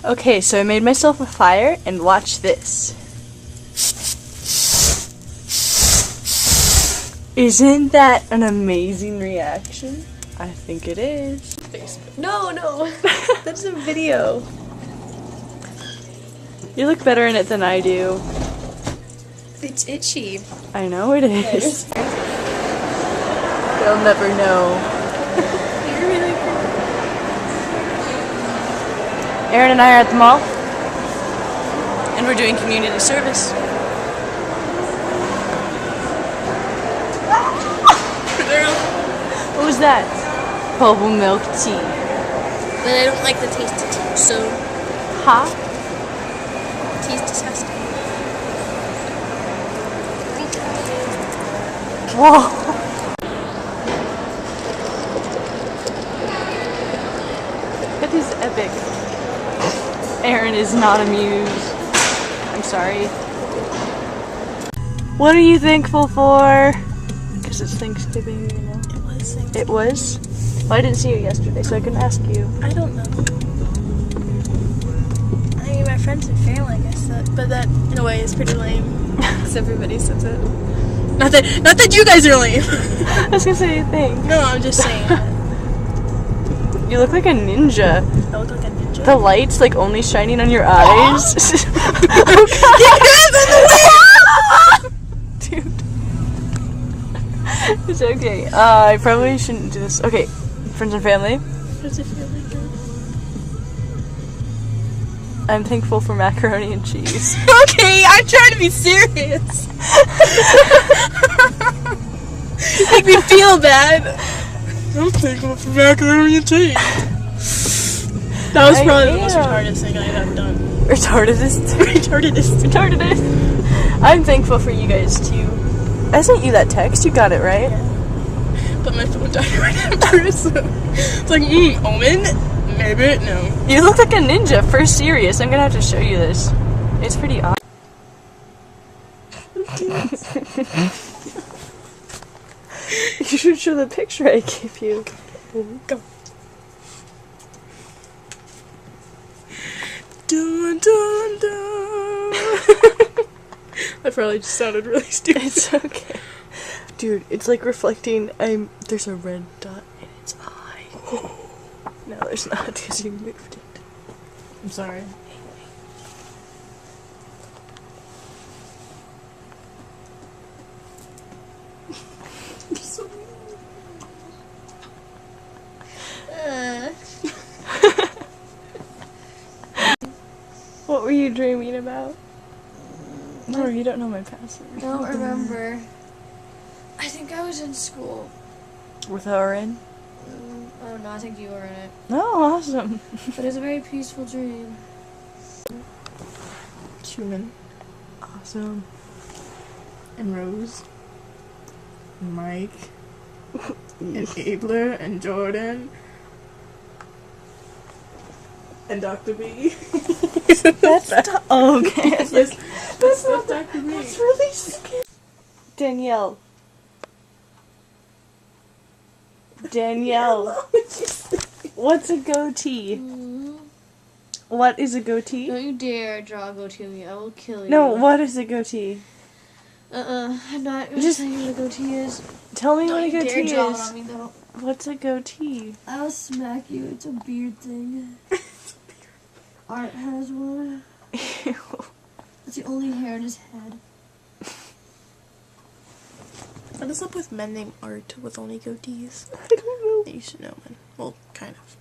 Okay, so I made myself a fire, and watch this. Isn't that an amazing reaction? I think it is. Facebook. No. That's a video. You look better in it than I do. It's itchy. I know it is. They'll never know. You're really cool. Erin and I are at the mall. And we're doing community service. What was that? Bubble milk tea. But I don't like the taste of tea, so Huh? tea's disgusting. Whoa. That is epic. Erin is not amused. I'm sorry. What are you thankful for? Because it's Thanksgiving, you know. It was? Well, I didn't see you yesterday, so I couldn't ask you. I don't know. I mean, my friends are failing, I said, but that, in a way, is pretty lame. Because everybody says it. Not that you guys are lame. I was gonna say thanks. No, I'm just saying. You look like a ninja. I look like a ninja. The light's like only shining on your eyes. Dude. It's okay. I probably shouldn't do this. Okay, friends and family. Does it feel like that? I'm thankful for macaroni and cheese. Okay, I'm trying to be serious. Make me feel bad. I'm thankful for macaroni and cheese. That was probably the most retarded thing I've ever done. Retardedest. I'm thankful for you guys too. I sent you that text. You got it, right? Yeah. But my phone died right after, so it's like, omen? Maybe, no. You look like a ninja, for serious. I'm gonna have to show you this. It's pretty awesome. You should show the picture I gave you. Go. Dun, dun, dun. That probably just sounded really stupid. It's okay. Dude, it's like reflecting. There's a red dot in its eye. No, there's not, because you moved it. I'm sorry. What were you dreaming about? No, you don't know my password. I don't remember. I think I was in school. With her in? I don't know, I think you were in it. Oh, awesome. But it was a very peaceful dream. Human. Awesome. And Rose. And Mike. And Abler. And Jordan. And Dr. B. That's okay. Yes, that's not Dr. B. That's really scary. Danielle. What's a goatee? What is a goatee? Don't you dare draw a goatee on me, I will kill you. No, what is a goatee? I'm not gonna Just tell you what a goatee is. Tell me Don't what a you dare goatee draw it is. on me though. What's a goatee? I'll smack you, it's a beard thing. Art has one. Ew. It's the only hair in his head. What is up with men named Art with only goatees? I don't know. You should know, man. Well, kind of.